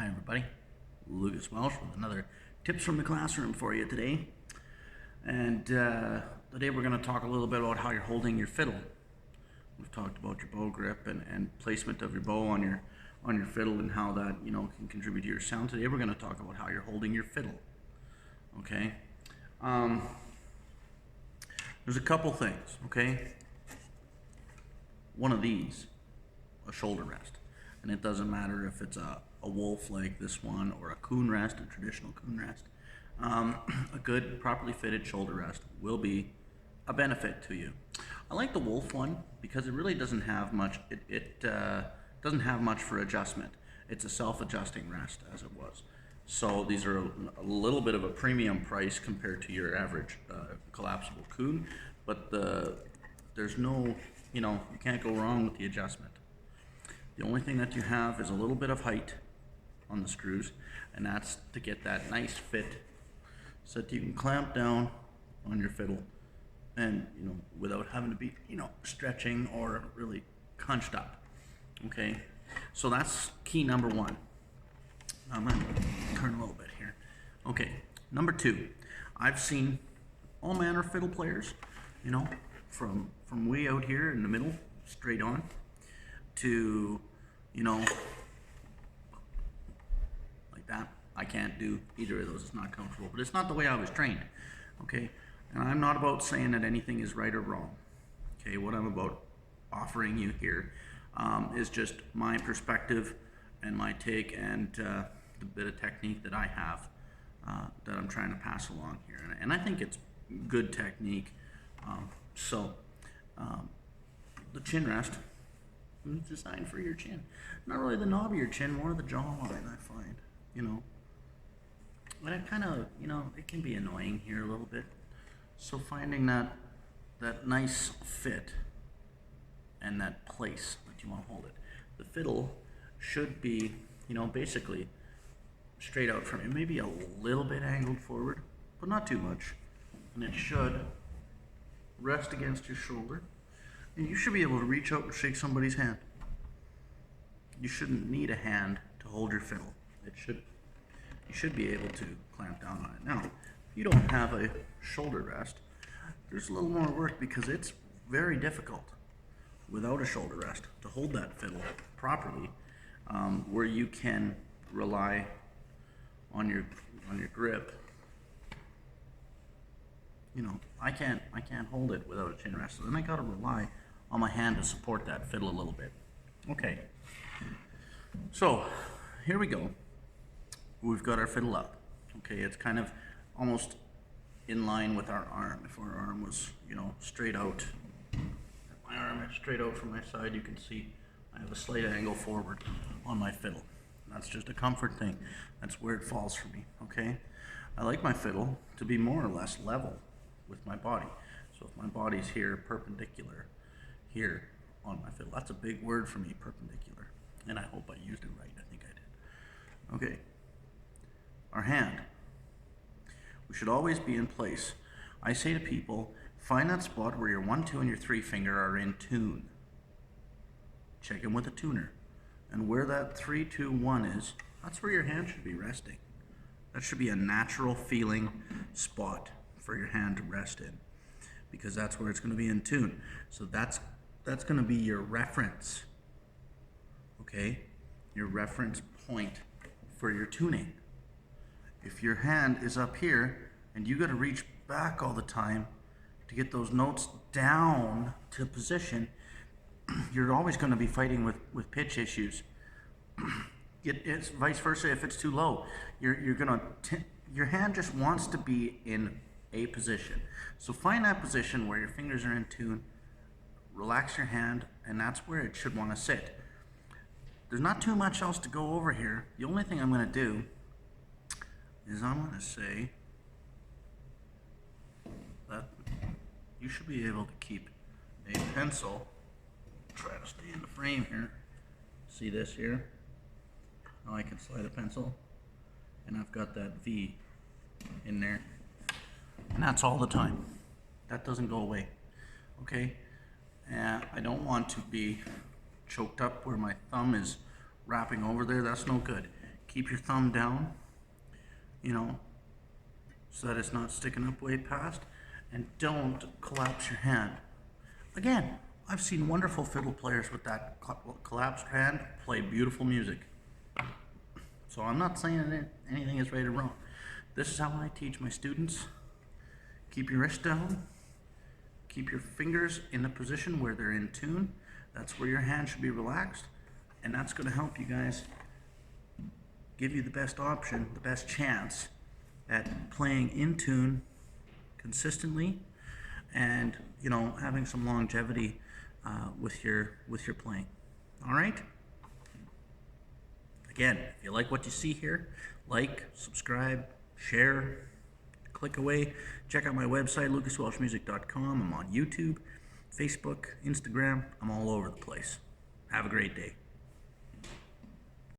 Hi everybody, Lucas Welsh with another tips from the classroom for you today. And today we're going to talk a little bit about how you're holding your fiddle. We've talked about your bow grip and placement of your bow on your fiddle and how that can contribute to your sound. Today we're going to talk about how you're holding your fiddle. Okay, there's a couple things. Okay, one of these, a shoulder rest, and it doesn't matter if it's a wolf like this one or a coon rest, a traditional coon rest. A good, properly fitted shoulder rest will be a benefit to you. I like the wolf one because it really doesn't have much. It doesn't have much for adjustment. It's a self-adjusting rest, as it was. So these are a little bit of a premium price compared to your average collapsible coon, but there's no, you can't go wrong with the adjustment. The only thing that you have is a little bit of height on the screws, and that's to get that nice fit so that you can clamp down on your fiddle and without having to be stretching or really hunched up. Okay, so that's key number one. I'm gonna turn a little bit here. Okay, number two, I've seen all manner of fiddle players, from way out here in the middle straight on to like that. I can't do either of those. It's not comfortable, but it's not the way I was trained. Okay, and I'm not about saying that anything is right or wrong. Okay, what I'm about offering you here is just my perspective and my take and the bit of technique that I have that I'm trying to pass along here, and I think it's good technique. The chin rest is designed for your chin, not really the knob of your chin, more the jawline. I find, but it kind of, it can be annoying here a little bit. So finding that nice fit and that place that you want to hold it. The fiddle should be, basically straight out from you, maybe a little bit angled forward, but not too much. And it should rest against your shoulder. And you should be able to reach out and shake somebody's hand. You shouldn't need a hand to hold your fiddle. You should be able to clamp down on it. Now, if you don't have a shoulder rest, there's a little more work because it's very difficult without a shoulder rest to hold that fiddle properly, where you can rely on your grip. I can't hold it without a chin rest, so then I gotta rely on my hand to support that fiddle a little bit. Okay, so here we go. We've got our fiddle up. Okay, it's kind of almost in line with our arm. If our arm was, straight out, if my arm is straight out from my side, you can see I have a slight angle forward on my fiddle. That's just a comfort thing. That's where it falls for me, okay? I like my fiddle to be more or less level with my body. So if my body's here, perpendicular, here on my fiddle. That's a big word for me, perpendicular. And I hope I used it right. I think I did. Okay. Our hand. We should always be in place. I say to people, find that spot where your 1, 2, and your 3 finger are in tune. Check in with a tuner. And where that 3, 2, 1 is, that's where your hand should be resting. That should be a natural feeling spot for your hand to rest in, because that's where it's going to be in tune. So that's going to be your reference. Okay? Your reference point for your tuning. If your hand is up here and you got to reach back all the time to get those notes down to position, you're always going to be fighting with pitch issues. It's vice versa if it's too low. Your hand just wants to be in a position. So find that position where your fingers are in tune, relax your hand, and that's where it should want to sit. There's not too much else to go over here. The only thing I'm going to do is I'm going to say that you should be able to keep a pencil. Try to stay in the frame here. See this here? Now I can slide a pencil, and I've got that V in there, and that's all the time. That doesn't go away. Okay, I don't want to be choked up where my thumb is wrapping over there. That's no good. Keep your thumb down, you know, so that it's not sticking up way past, and don't collapse your hand. Again, I've seen wonderful fiddle players with that collapsed hand play beautiful music. So I'm not saying that anything is right or wrong. This is how I teach my students. Keep your wrist down. Keep your fingers in a position where they're in tune. That's where your hand should be relaxed. And that's going to help you guys, give you the best option, the best chance at playing in tune consistently, and you know, having some longevity with your playing. All right. Again, if you like what you see here, like, subscribe, share, click away. Check out my website, lucaswelshmusic.com. I'm on YouTube, Facebook, Instagram. I'm all over the place. Have a great day.